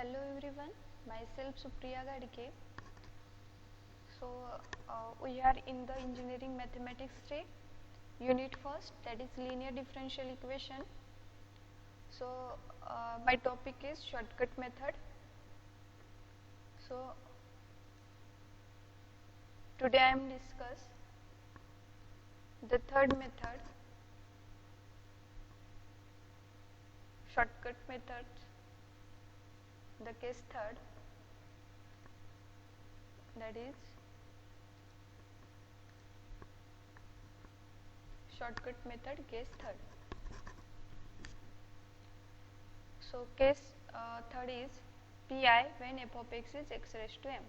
Hello everyone, myself Supriya Gadike. So we are in the engineering mathematics 3 unit first, that is linear differential equation. So my topic is shortcut method. So today I am discuss the third method, shortcut method, the case third, that is shortcut method case third. So case third is pi when f of x is x raised to m.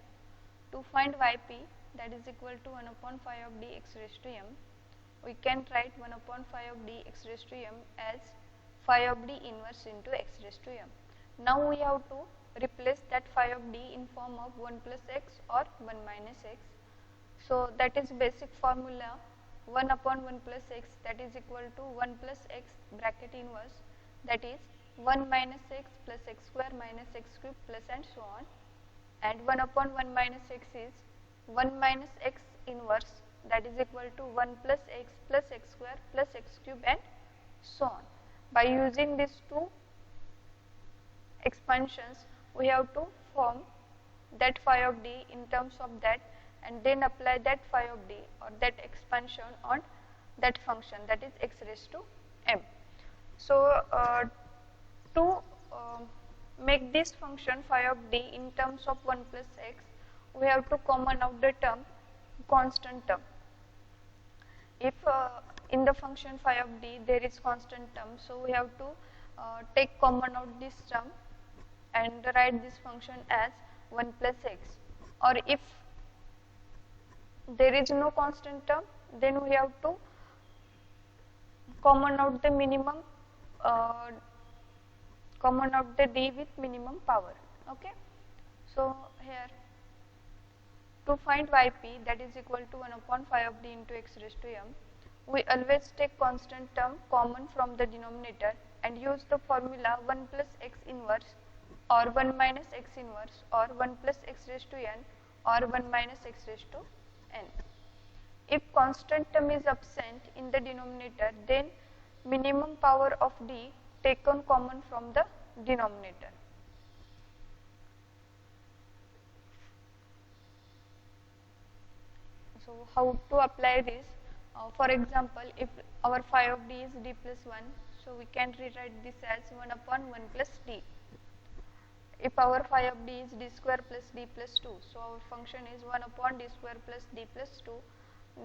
To find yp, that is equal to 1 upon phi of d x raised to m, we can write 1 upon phi of d x raised to m as phi of d inverse into x raised to m. Now we have to replace that phi of d in form of 1 plus x or 1 minus x. So that is basic formula, 1 upon 1 plus x, that is equal to 1 plus x bracket inverse, that is 1 minus x plus x square minus x cube plus and so on, and 1 upon 1 minus x is 1 minus x inverse, that is equal to 1 plus x square plus x cube and so on. By using these two expansions, we have to form that phi of d in terms of that, and then apply that phi of d or that expansion on that function, that is x raised to m. So to make this function phi of d in terms of 1 plus x, we have to common out the term, constant term. If in the function phi of d there is constant term, so we have to take common out this term and write this function as 1 plus x. Or if there is no constant term, then we have to common out the minimum, common out the d with minimum power. Okay. So here, to find yp, that is equal to 1 upon phi of d into x raised to m, we always take constant term common from the denominator and use the formula 1 plus x inverse or 1 minus x inverse or 1 plus x raised to n or 1 minus x raised to n. If constant term is absent in the denominator, then minimum power of d taken common from the denominator. So how to apply this? For example, if our phi of d is d plus 1, so we can rewrite this as 1 upon 1 plus d. If our phi of d is d square plus d plus 2, so our function is 1 upon d square plus d plus 2.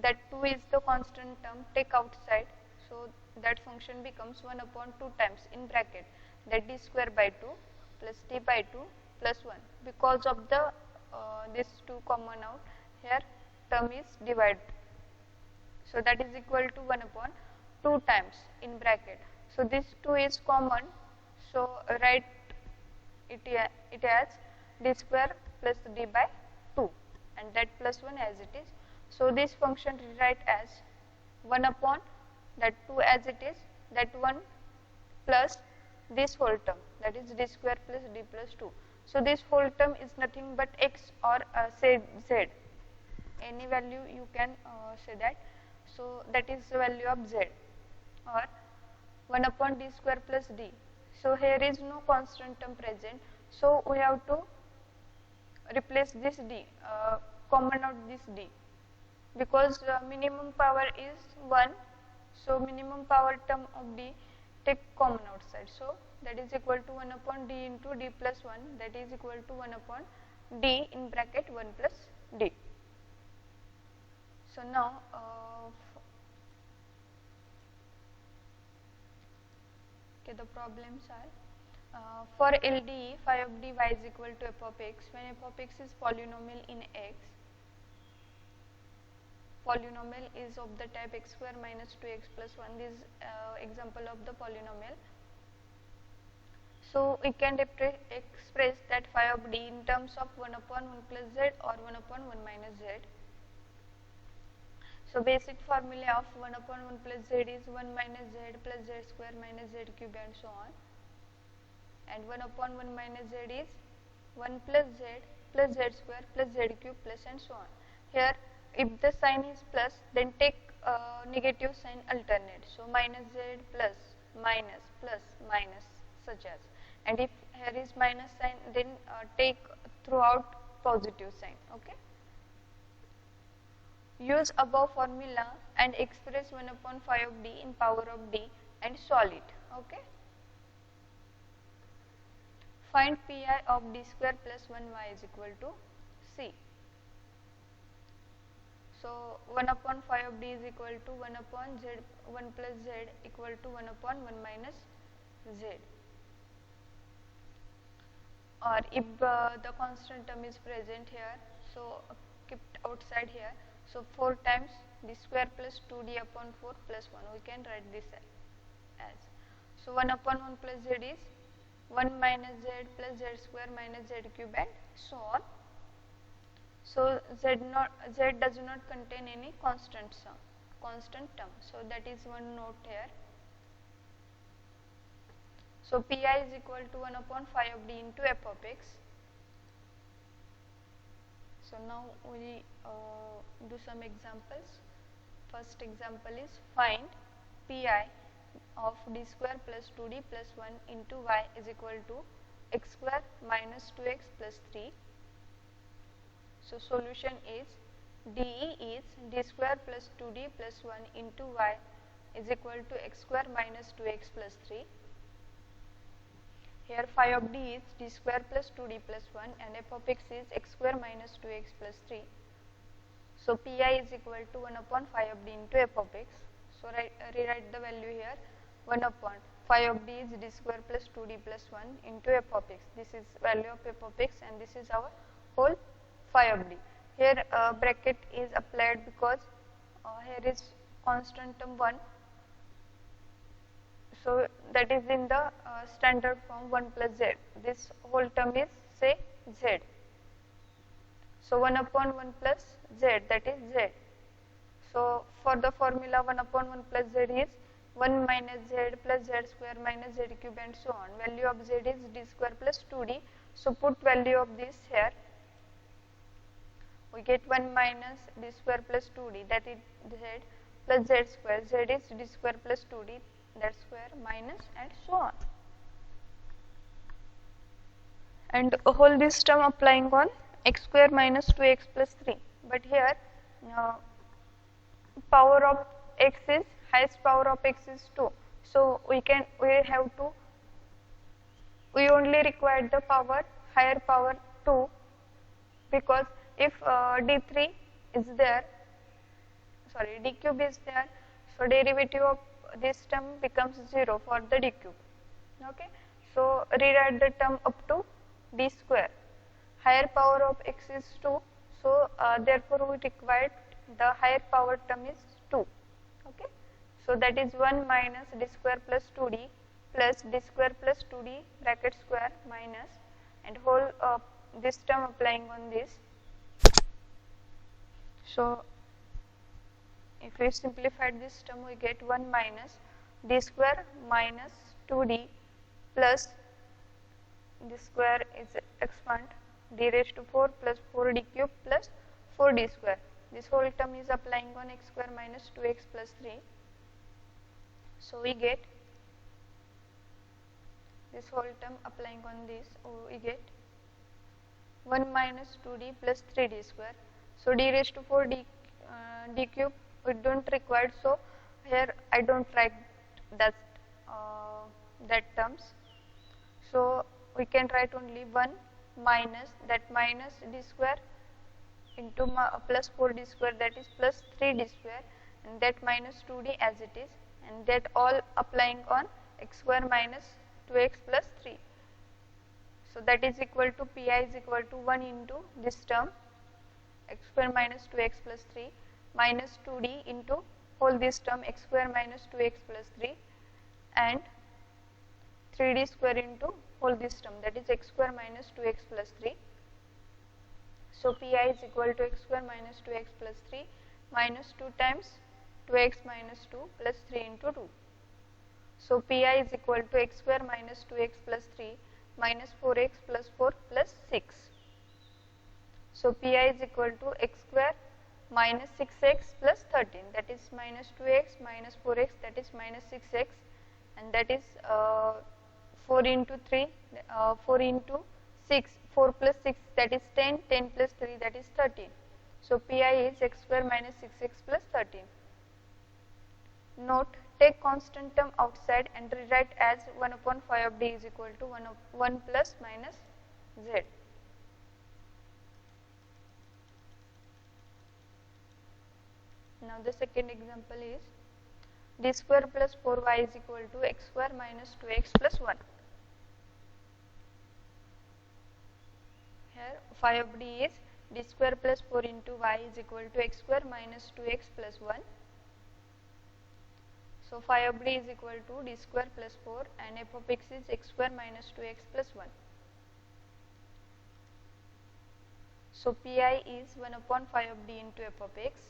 That 2 is the constant term, take outside, so that function becomes 1 upon 2 times in bracket, that d square by 2 plus d by 2 plus 1. Because of the this 2 common out, here term is divided, so that is equal to 1 upon 2 times in bracket. So this 2 is common, so write it as d square plus d by 2 and that plus 1 as it is. So this function rewrite as 1 upon that 2 as it is, that 1 plus this whole term, that is d square plus d plus 2. So this whole term is nothing but x or say z, any value you can say that. So that is the value of z, or 1 upon d square plus d. So here is no constant term present, so we have to replace this d, common out this d, because minimum power is 1, so minimum power term of d take common outside, so that is equal to 1 upon d into d plus 1, that is equal to 1 upon d in bracket 1 plus d. So now the problems are, for LDE, phi of dy is equal to f of x, when f of x is polynomial in x, polynomial is of the type x square minus 2x plus 1, this is example of the polynomial. So we can express that phi of d in terms of 1 upon 1 plus z or 1 upon 1 minus z. So basic formula of 1 upon 1 plus z is 1 minus z plus z square minus z cube and so on, and 1 upon 1 minus z is 1 plus z square plus z cube plus and so on. Here if the sign is plus, then take negative sign alternate. So minus z plus minus such as. And if here is minus sign, then take throughout positive sign. Okay. Use above formula and express 1 upon 5 of d in power of d and solve it. Okay. Find pi of d square plus 1y is equal to c. So 1 upon 5 of d is equal to 1 upon z, 1 plus z equal to 1 upon 1 minus z. Or if the constant term is present here, so kept outside here. So 4 times d square plus 2d upon 4 plus 1. We can write this as. So 1 upon 1 plus z is 1 minus z plus z square minus z cube and so on. So z does not contain any constant term. So that is one note here. So pi is equal to 1 upon 5 of d into f of x. So now we do some examples. First example is find pi of d square plus 2d plus 1 into y is equal to x square minus 2x plus 3. So solution is DE is d square plus 2d plus 1 into y is equal to x square minus 2x plus 3. Here phi of d is d square plus 2d plus 1 and f of x is x square minus 2x plus 3. So pi is equal to 1 upon phi of d into f of x. So rewrite the value here. 1 upon phi of d is d square plus 2d plus 1 into f of x. This is value of f of x and this is our whole phi of d. Here bracket is applied because here is constant term 1. So that is in the standard form 1 plus z. This whole term is say z. So 1 upon 1 plus z, that is z. So for the formula 1 upon 1 plus z is 1 minus z plus z square minus z cube and so on. Value of z is d square plus 2d. So put value of this here. We get 1 minus d square plus 2d, that is z plus z square. Z is d square plus 2d, that square minus and so on. And whole this term applying on x square minus 2x plus 3. But here power of x is, highest power of x is 2. So we only require the power, higher power 2, because if d3 is there, sorry, d cube is there, so derivative of this term becomes 0 for the d cube. Okay, so rewrite the term up to d square. Higher power of x is 2, so therefore we required the higher power term is 2. Okay, so that is 1 minus d square plus 2d plus d square plus 2d bracket square minus and whole this term applying on this. So if we simplify this term, we get 1 minus d square minus 2d plus d square is expand d raised to 4 plus 4d cube plus 4d square. This whole term is applying on x square minus 2x plus 3. So we get this whole term applying on this, we get 1 minus 2d plus 3d square. So d raised to 4 d cube we don't require, so here I don't write that terms. So we can write only 1 minus that minus d square into plus 4d square, that is plus 3d square, and that minus 2d as it is, and that all applying on x square minus 2x plus 3. So that is equal to pi is equal to 1 into this term x square minus 2x plus 3 minus 2d into whole this term x square minus 2x plus 3 and 3d square into whole this term, that is x square minus 2x plus 3. So pi is equal to x square minus 2x plus 3 minus 2 times 2x minus 2 plus 3 into 2. So pi is equal to x square minus 2x plus 3 minus 4x plus 4 plus 6. So Pi is equal to x square minus 6x plus 13, that is minus 2x minus 4x, that is minus 6x, and that is 4 into 3, 4 into 6, 4 plus 6, that is 10, 10 plus 3, that is 13. So Pi is x square minus 6x plus 13. Note, take constant term outside and rewrite as 1 upon phi of d is equal to 1 plus minus z. Now the second example is d square plus 4y is equal to x square minus 2x plus 1. Here phi of d is d square plus 4 into y is equal to x square minus 2x plus 1. So phi of d is equal to d square plus 4 and f of x is x square minus 2x plus 1. So Pi is 1 upon phi of d into f of x.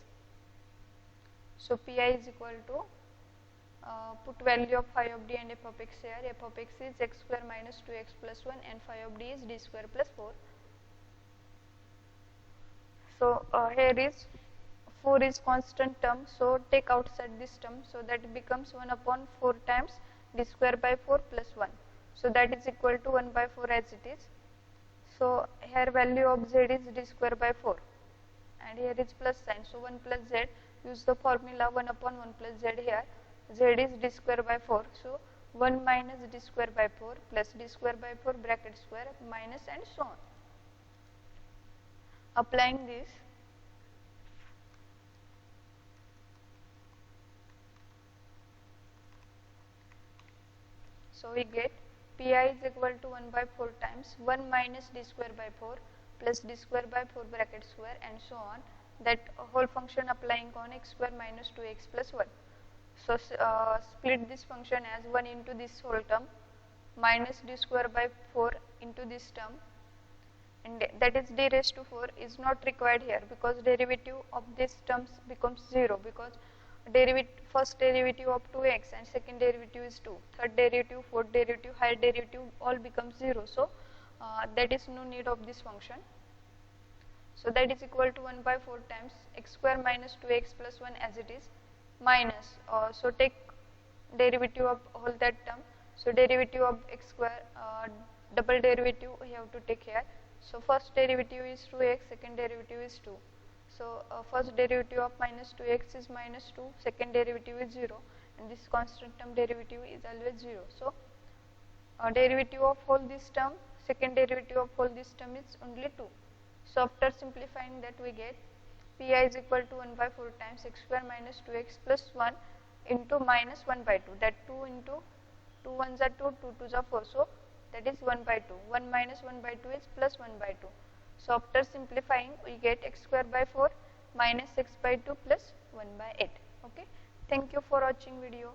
So Pi is equal to, put value of phi of d and f of x here. F of x is x square minus 2x plus 1 and phi of d is d square plus 4. So here is 4 is constant term, so take outside this term, so that it becomes 1 upon 4 times d square by 4 plus 1. So that is equal to 1 by 4 as it is. So here value of z is d square by 4 and here is plus sign, so 1 plus z, use the formula 1 upon 1 plus z here. Z is d square by 4, so 1 minus d square by 4 plus d square by 4 bracket square minus and so on. Applying this, so we get Pi is equal to 1 by 4 times 1 minus d square by 4 plus d square by 4 bracket square and so on, that whole function applying on x square minus 2x plus 1. So split this function as 1 into this whole term minus d square by 4 into this term, and that is d raised to 4 is not required here because derivative of these terms becomes 0, because first derivative of 2x and second derivative is 2, third derivative, fourth derivative, higher derivative all becomes 0. So that is no need of this function. So that is equal to 1 by 4 times x square minus 2x plus 1 as it is minus, so take derivative of all that term. So derivative of x square, double derivative we have to take here. So first derivative is 2x, second derivative is 2. So first derivative of minus 2x is minus 2, second derivative is 0, and this constant term derivative is always 0. So derivative of whole this term, second derivative of whole this term is only 2. So after simplifying that, we get Pi is equal to 1 by 4 times x square minus 2x plus 1 into minus 1 by 2, that 2 into 2 1s are 2, 2 2s are 4, so that is 1 by 2. 1 minus 1 by 2 is plus 1 by 2. So after simplifying, we get x square by 4 minus x by 2 plus 1 by 8. Okay. Thank you for watching video.